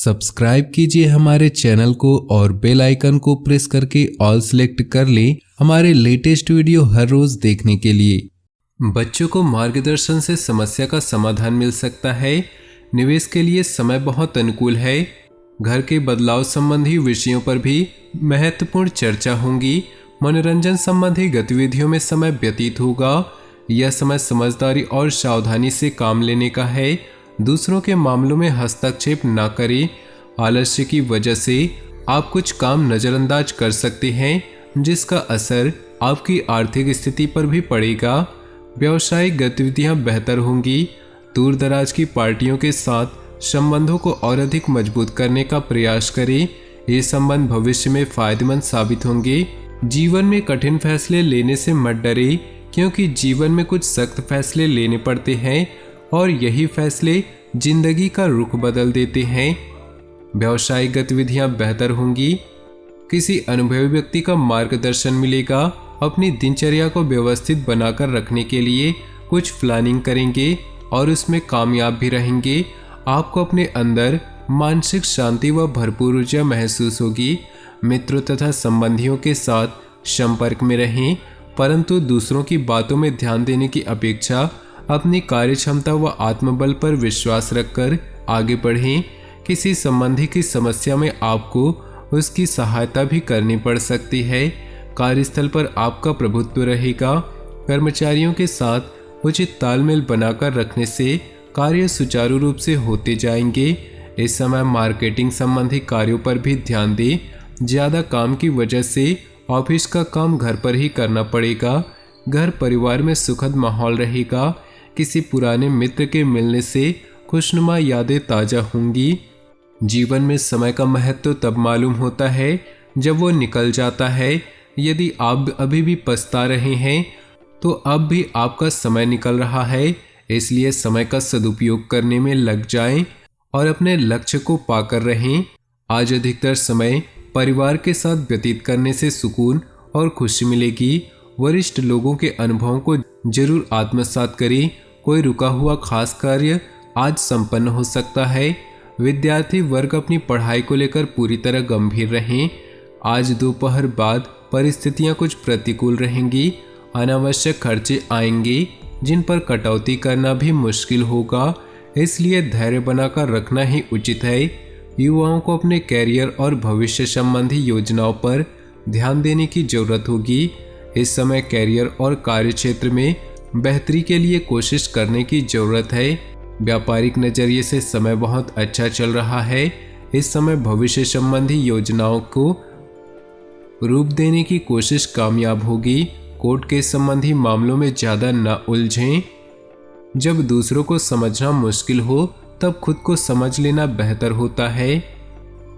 Subscribe कीजिए हमारे channel को और बेल आइकन को प्रेस करके ऑल सेलेक्ट कर लें हमारे लेटेस्ट वीडियो हर रोज देखने के लिए। बच्चों को मार्गदर्शन से समस्या का समाधान मिल सकता है। निवेश के लिए समय बहुत अनुकूल है। घर के बदलाव संबंधी विषयों पर भी महत्वपूर्ण चर्चा होगी। मनोरंजन संबंधी गतिविधियों में समय व्यतीत होगा। यह समय समझदारी और सावधानी से काम लेने का है। दूसरों के मामलों में हस्तक्षेप न करें। आलस्य की वजह से आप कुछ काम नज़रअंदाज कर सकते हैं जिसका असर आपकी आर्थिक स्थिति पर भी पड़ेगा। व्यावसायिक गतिविधियां बेहतर होंगी। दूर दराज की पार्टियों के साथ संबंधों को और अधिक मजबूत करने का प्रयास करें। ये संबंध भविष्य में फायदेमंद साबित होंगे। जीवन में कठिन फैसले लेने से मत डरें, क्योंकि जीवन में कुछ सख्त फैसले लेने पड़ते हैं और यही फैसले जिंदगी का रुख बदल देते हैं। व्यावसायिक गतिविधियां बेहतर होंगी। किसी अनुभवी व्यक्ति का मार्गदर्शन मिलेगा। अपनी दिनचर्या को व्यवस्थित बनाकर रखने के लिए कुछ प्लानिंग करेंगे और उसमें कामयाब भी रहेंगे। आपको अपने अंदर मानसिक शांति व भरपूर ऊर्जा महसूस होगी। मित्रों तथा संबंधियों के साथ संपर्क में रहें, परंतु दूसरों की बातों में ध्यान देने की अपेक्षा अपनी कार्यक्षमता व आत्मबल पर विश्वास रखकर आगे बढ़ें। किसी संबंधी की समस्या में आपको उसकी सहायता भी करनी पड़ सकती है। कार्यस्थल पर आपका प्रभुत्व रहेगा। कर्मचारियों के साथ उचित तालमेल बनाकर रखने से कार्य सुचारू रूप से होते जाएंगे। इस समय मार्केटिंग संबंधी कार्यों पर भी ध्यान दें। ज़्यादा काम की वजह से ऑफिस का काम घर पर ही करना पड़ेगा। घर परिवार में सुखद माहौल रहेगा। किसी पुराने मित्र के मिलने से खुशनुमा यादें ताज़ा होंगी। जीवन में समय का महत्व तब मालूम होता है जब वो निकल जाता है। यदि आप अभी भी पछता रहे हैं तो अब भी आपका समय निकल रहा है। इसलिए समय का सदुपयोग करने में लग जाएं और अपने लक्ष्य को पाकर रहें। आज अधिकतर समय परिवार के साथ व्यतीत करने से सुकून और खुशी मिलेगी। वरिष्ठ लोगों के अनुभवों को जरूर आत्मसात करें। कोई रुका हुआ खास कार्य आज संपन्न हो सकता है। विद्यार्थी वर्ग अपनी पढ़ाई को लेकर पूरी तरह गंभीर रहें। आज दोपहर बाद परिस्थितियां कुछ प्रतिकूल रहेंगी। अनावश्यक खर्चे आएंगे जिन पर कटौती करना भी मुश्किल होगा, इसलिए धैर्य बनाकर रखना ही उचित है। युवाओं को अपने कैरियर और भविष्य संबंधी योजनाओं पर ध्यान देने की जरूरत होगी। इस समय कैरियर और कार्य क्षेत्र में बेहतरी के लिए कोशिश करने की जरूरत है। व्यापारिक नजरिए से समय बहुत अच्छा चल रहा है। इस समय भविष्य संबंधी योजनाओं को रूप देने की कोशिश कामयाब होगी। कोर्ट के संबंधी मामलों में ज़्यादा न उलझें। जब दूसरों को समझना मुश्किल हो तब खुद को समझ लेना बेहतर होता है।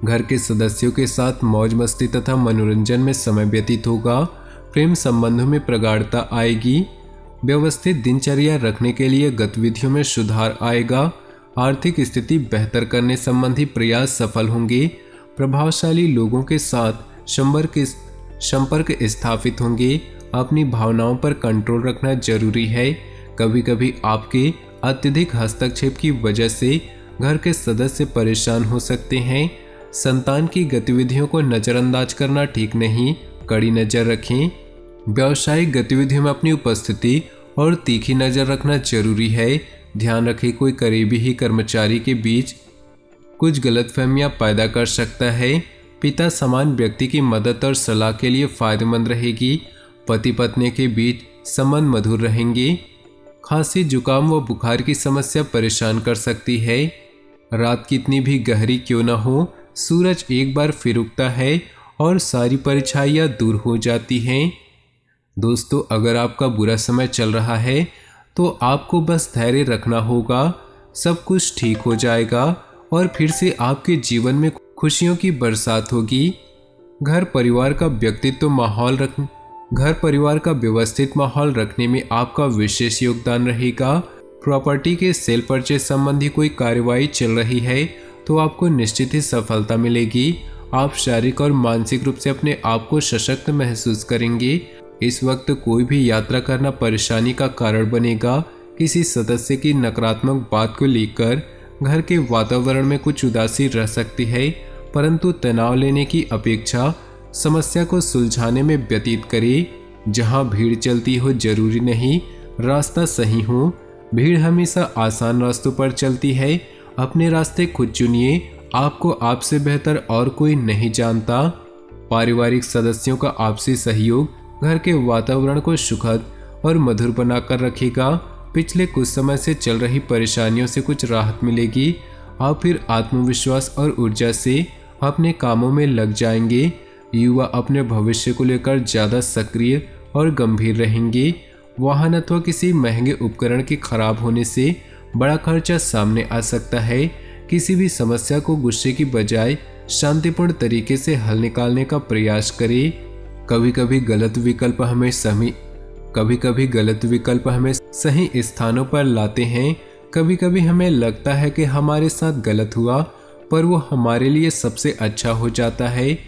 घर के सदस्यों के साथ मौज मस्ती तथा मनोरंजन में समय व्यतीत होगा। प्रेम संबंधों में प्रगाढ़ता आएगी। व्यवस्थित दिनचर्या रखने के लिए गतिविधियों में सुधार आएगा। आर्थिक स्थिति बेहतर करने संबंधी प्रयास सफल होंगे। प्रभावशाली लोगों के साथ संपर्क स्थापित होंगे। अपनी भावनाओं पर कंट्रोल रखना जरूरी है। कभी कभी आपके अत्यधिक हस्तक्षेप की वजह से घर के सदस्य परेशान हो सकते हैं। संतान की गतिविधियों को नज़रअंदाज करना ठीक नहीं, कड़ी नज़र रखें। व्यावसायिक गतिविधियों में अपनी उपस्थिति और तीखी नज़र रखना जरूरी है। ध्यान रखें, कोई करीबी ही कर्मचारी के बीच कुछ गलतफहमियां पैदा कर सकता है। पिता समान व्यक्ति की मदद और सलाह के लिए फायदेमंद रहेगी। पति पत्नी के बीच संबंध मधुर रहेंगे। खांसी, जुकाम व बुखार की समस्या परेशान कर सकती है। रात कितनी भी गहरी क्यों न हो, सूरज एक बार फिर उगता है और सारी परछाइयाँ दूर हो जाती हैं। दोस्तों, अगर आपका बुरा समय चल रहा है तो आपको बस धैर्य रखना होगा। सब कुछ ठीक हो जाएगा और फिर से आपके जीवन में खुशियों की बरसात होगी। घर परिवार का व्यवस्थित माहौल रखने में आपका विशेष योगदान रहेगा। प्रॉपर्टी के सेल परचेज संबंधी कोई कार्यवाही चल रही है तो आपको निश्चित ही सफलता मिलेगी। आप शारीरिक और मानसिक रूप से अपने आप को सशक्त महसूस करेंगे। इस वक्त कोई भी यात्रा करना परेशानी का कारण बनेगा। किसी सदस्य की नकारात्मक बात को लेकर घर के वातावरण में कुछ उदासी रह सकती है, परंतु तनाव लेने की अपेक्षा समस्या को सुलझाने में व्यतीत करें। जहां भीड़ चलती हो जरूरी नहीं रास्ता सही हो। भीड़ हमेशा आसान रास्तों पर चलती है। अपने रास्ते खुद चुनिए, आपको आपसे बेहतर और कोई नहीं जानता। पारिवारिक सदस्यों का आपसी सहयोग घर के वातावरण को सुखद और मधुर बनाकर रखेगा। पिछले कुछ समय से चल रही परेशानियों से कुछ राहत मिलेगी। आप फिर आत्मविश्वास और ऊर्जा से अपने कामों में लग जाएंगे। युवा अपने भविष्य को लेकर ज़्यादा सक्रिय और गंभीर रहेंगे। वाहन अथवा किसी महंगे उपकरण के खराब होने से बड़ा खर्चा सामने आ सकता है। किसी भी समस्या को गुस्से की बजाय शांतिपूर्ण तरीके से हल निकालने का प्रयास करें। कभी कभी गलत विकल्प हमें सही स्थानों पर लाते हैं। कभी कभी हमें लगता है कि हमारे साथ गलत हुआ, पर वो हमारे लिए सबसे अच्छा हो जाता है।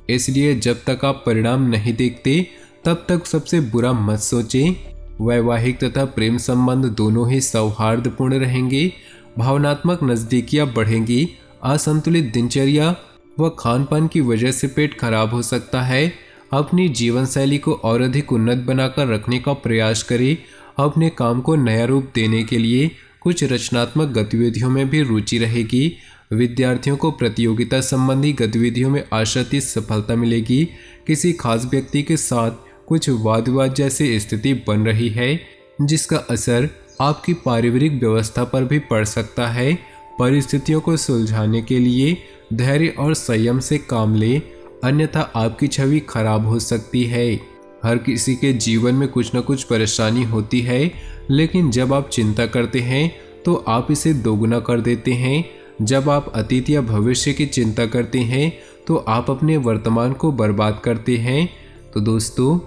इसलिए जब तक आप परिणाम नहीं देखते तब तक सबसे बुरा मत सोचें। वैवाहिक तथा प्रेम संबंध दोनों ही सौहार्दपूर्ण रहेंगे। भावनात्मक नजदीकियां बढ़ेंगी। असंतुलित दिनचर्या व खान-पान की वजह से पेट खराब हो सकता है। अपनी जीवन शैली को और अधिक उन्नत बनाकर रखने का प्रयास करें। अपने काम को नया रूप देने के लिए कुछ रचनात्मक गतिविधियों में भी रुचि रहेगी। विद्यार्थियों को प्रतियोगिता संबंधी गतिविधियों में आशातीत सफलता मिलेगी। किसी खास व्यक्ति के साथ कुछ वाद विवाद जैसी स्थिति बन रही है, जिसका असर आपकी पारिवारिक व्यवस्था पर भी पड़ सकता है। परिस्थितियों को सुलझाने के लिए धैर्य और संयम से काम लें, अन्यथा आपकी छवि खराब हो सकती है। हर किसी के जीवन में कुछ न कुछ परेशानी होती है, लेकिन जब आप चिंता करते हैं तो आप इसे दोगुना कर देते हैं। जब आप अतीत या भविष्य की चिंता करते हैं तो आप अपने वर्तमान को बर्बाद करते हैं। तो दोस्तों,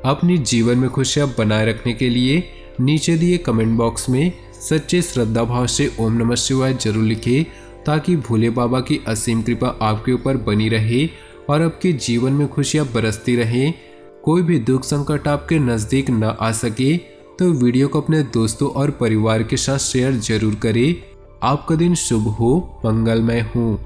अपने जीवन में खुशियाँ बनाए रखने के लिए नीचे दिए कमेंट बॉक्स में सच्चे श्रद्धा भाव से ओम नमः शिवाय जरूर लिखें, ताकि भोले बाबा की असीम कृपा आपके ऊपर बनी रहे और आपके जीवन में खुशियाँ बरसती रहें। कोई भी दुख संकट आपके नज़दीक न आ सके तो वीडियो को अपने दोस्तों और परिवार के साथ शेयर जरूर करें। आपका दिन शुभ हो, मंगलमय हो।